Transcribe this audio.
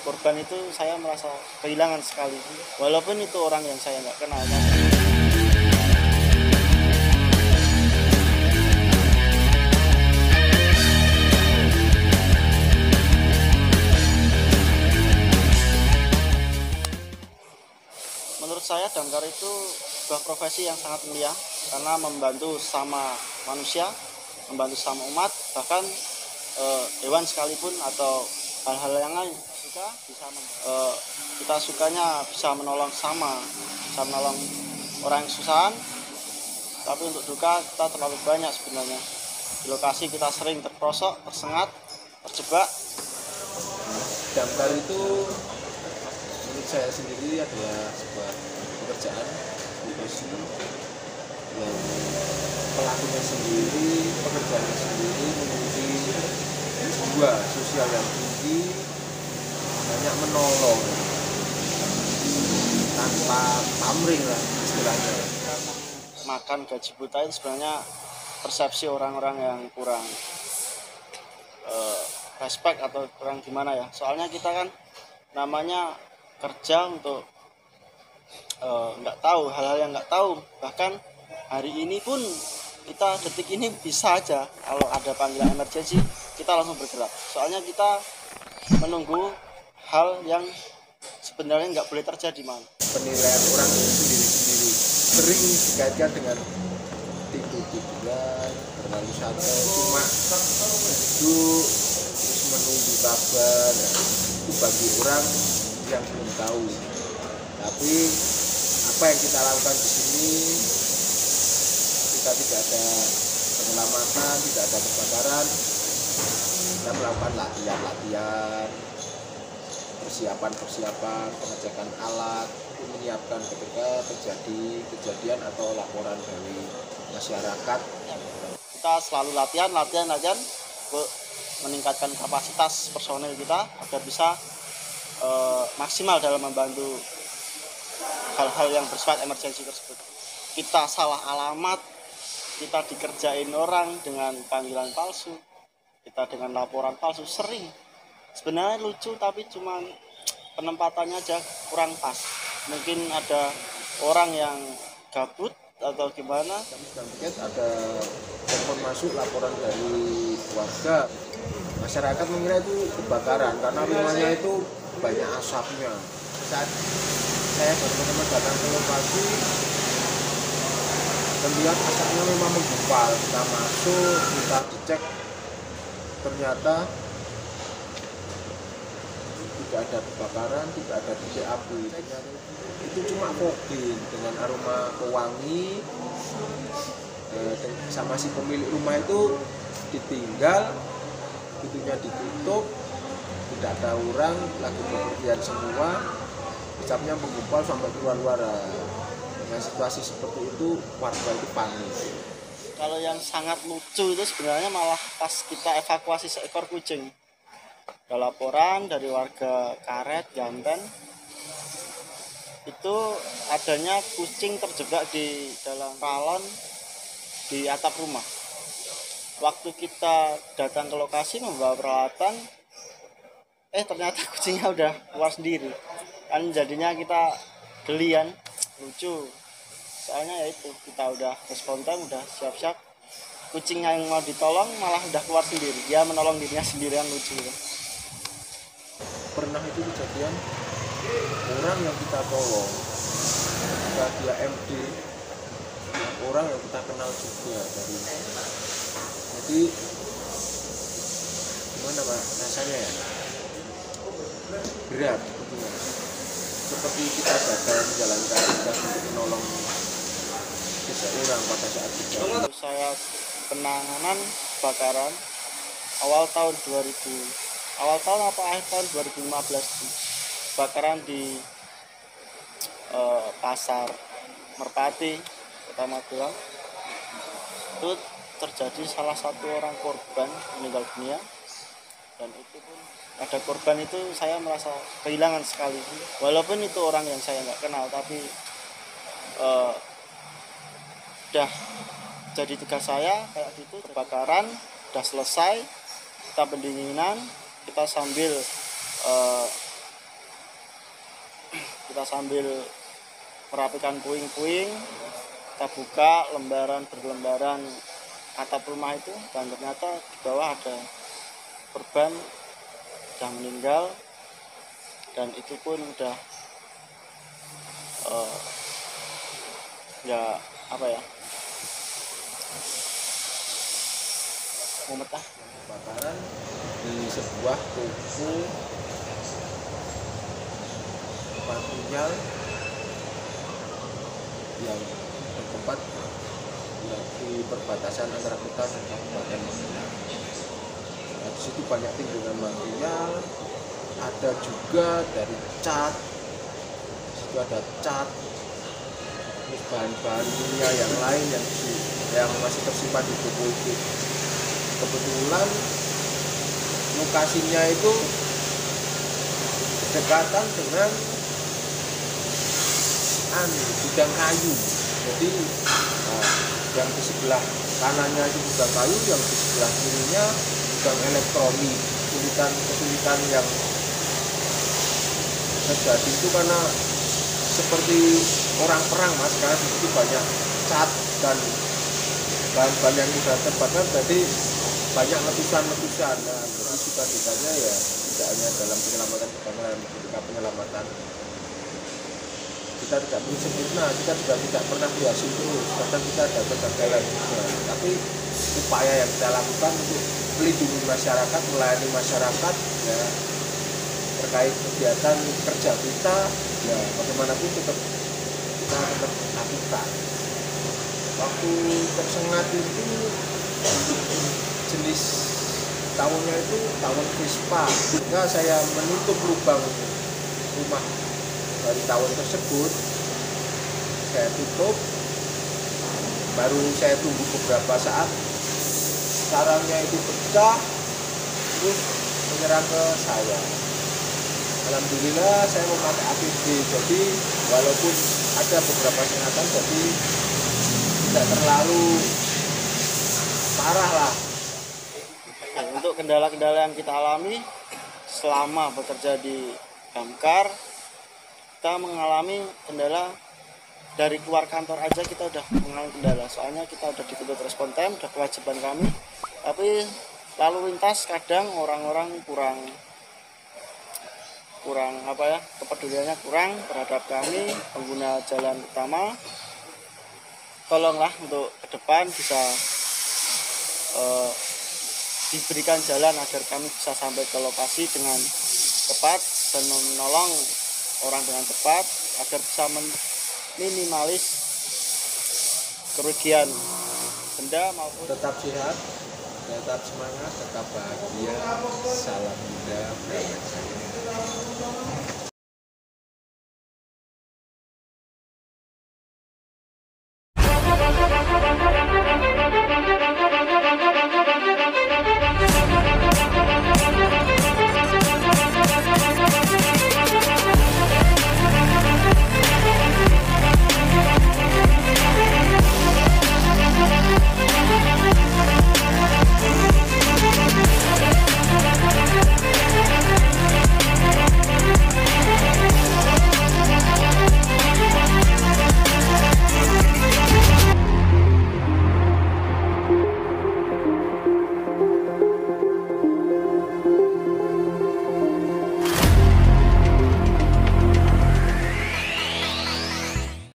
korban itu saya merasa kehilangan sekali, walaupun itu orang yang saya nggak kenal. Menurut saya damkar itu sebuah profesi yang sangat mulia karena membantu sama manusia, membantu sama umat, bahkan hewan sekalipun atau hal-hal yang lain. Kita sukanya bisa menolong bisa menolong orang yang kesusahan, tapi untuk duka kita terlalu banyak sebenarnya. Di lokasi kita sering terperosok, tersengat, terjebak. Damkar itu menurut saya sendiri adalah sebuah pekerjaan profesi yang pelakunya sendiri, pekerjaannya sendiri memiliki jiwa sosial yang tinggi, banyak menolong tanpa pamrih lah istilahnya. Makan gaji buta itu sebenarnya persepsi orang-orang yang kurang respect atau kurang gimana ya. Soalnya kita kan namanya kerja untuk nggak tahu hal-hal yang nggak tahu. Bahkan hari ini pun kita detik ini bisa aja kalau ada panggilan emergensi kita langsung bergerak. Soalnya kita menunggu hal yang sebenarnya nggak boleh terjadi, man. Penilaian orang sendiri-sendiri sering dikaitkan dengan tidur-tiduran, terlalu santai, cuma duduk terus menunggu kabar. Itu bagi orang yang belum tahu. Tapi apa yang kita lakukan di sini, kita tidak ada penyelamatan, tidak ada kebakaran, kita melakukan latihan, persiapan, pengecekan alat, untuk menyiapkan ketika terjadi kejadian atau laporan dari masyarakat. Kita selalu latihan untuk meningkatkan kapasitas personel kita agar bisa maksimal dalam membantu hal-hal yang bersifat emergensi tersebut. Kita salah alamat, kita dikerjain orang dengan panggilan palsu, kita dengan laporan palsu sering. Sebenarnya lucu tapi cuma penempatannya aja kurang pas. Mungkin ada orang yang gabut atau gimana. Ada telepon masuk laporan dari warga, masyarakat mengira itu kebakaran karena rumahnya itu banyak asapnya. Saat saya dan teman-teman datang ke lokasi dan lihat asapnya memang menggumpal, kita masuk, kita dicek, ternyata tidak ada kebakaran, tidak ada titik api. Itu cuma kokin dengan aroma pewangi. Sama si pemilik rumah itu ditinggal, pintunya ditutup, tidak ada orang, lagi bepergian semua, asapnya menggumpal sampai keluar-luar. Dengan situasi seperti itu warga itu panik. Kalau yang sangat lucu itu sebenarnya malah pas kita evakuasi seekor kucing. Ada laporan dari warga Karet, Ganten, itu adanya kucing terjebak di dalam balon di atap rumah. Waktu kita datang ke lokasi membawa peralatan, ternyata kucingnya udah keluar sendiri. Kan jadinya kita gelian, lucu. Soalnya ya itu, kita udah spontan, udah siap-siap. Kucing yang mau ditolong malah udah keluar sendiri. Dia menolong dirinya sendirian, lucu. Pernah itu kejadian orang yang kita tolong, dia MD, orang yang kita kenal juga dari. Jadi gimana Pak rasanya ya? Berat gitu. Seperti kita gagal menjalankan tugas untuk menolong seseorang pada saat kejadian. Saya penanganan kebakaran awal tahun apa akhir tahun 2015, kebakaran di pasar Merpati, Kota Magelang. Itu terjadi salah satu orang korban meninggal dunia, dan itu pun ada korban itu saya merasa kehilangan sekali, walaupun itu orang yang saya nggak kenal, tapi udah jadi tugas saya kayak gitu. Kebakaran udah selesai, kita pendinginan, kita sambil kita sambil merapikan puing-puing, kita buka lembaran berlembaran atap rumah itu, dan ternyata di bawah ada korban sudah meninggal, dan itu pun udah ya apa ya, mumet lah. Kebakaran di sebuah toko material yang bertempat di perbatasan antara kota dan kabupaten Magelang. Nah, di situ banyak timbunan material, ada juga dari cat, di situ ada cat, terus bahan-bahan kimia yang lain yang masih tersimpan di toko itu. Kebetulan lokasinya itu berdekatan dengan gudang kayu. Jadi yang di sebelah kanannya itu gudang kayu, yang di sebelah kirinya gudang elektronik. Kesulitan yang terjadi itu karena seperti orang perang, Mas, karena di situ banyak cat dan bahan-bahan yang sudah terbakar, jadi banyak letusan-letusan. Nah, jadi sukacitanya ya tidak hanya dalam penyelamatan kebakaran, ketika penyelamatan kita tidak perlu sempurna, kita juga tidak pernah berhasil terus, kadang kita ada kegagalan juga. Tapi upaya yang kita lakukan untuk melindungi masyarakat, melayani masyarakat ya, terkait kegiatan kerja kita ya bagaimanapun kita tetap lakukan. Waktu tersengat itu jenis tawonnya itu tawon Vespa, sehingga saya menutup lubang rumah dari tawon tersebut, saya tutup, baru saya tunggu beberapa saat, sarangnya itu pecah, terus menyerang ke saya. Alhamdulillah saya memakai APD, jadi walaupun ada beberapa sengatan, jadi tidak terlalu parah lah. Untuk kendala-kendala yang kita alami selama bekerja di damkar, kita mengalami kendala dari keluar kantor aja, kita udah mengalami kendala. Soalnya kita udah dituntut respon time, udah kewajiban kami, tapi lalu lintas kadang orang-orang kurang apa ya, kepeduliannya kurang terhadap kami pengguna jalan utama. Tolonglah untuk ke depan bisa diberikan jalan agar kami bisa sampai ke lokasi dengan cepat dan menolong orang dengan cepat agar bisa minimalis kerugian benda maupun. Tetap sehat, tetap semangat, tetap bahagia. Salam Bunda, berangkat saya.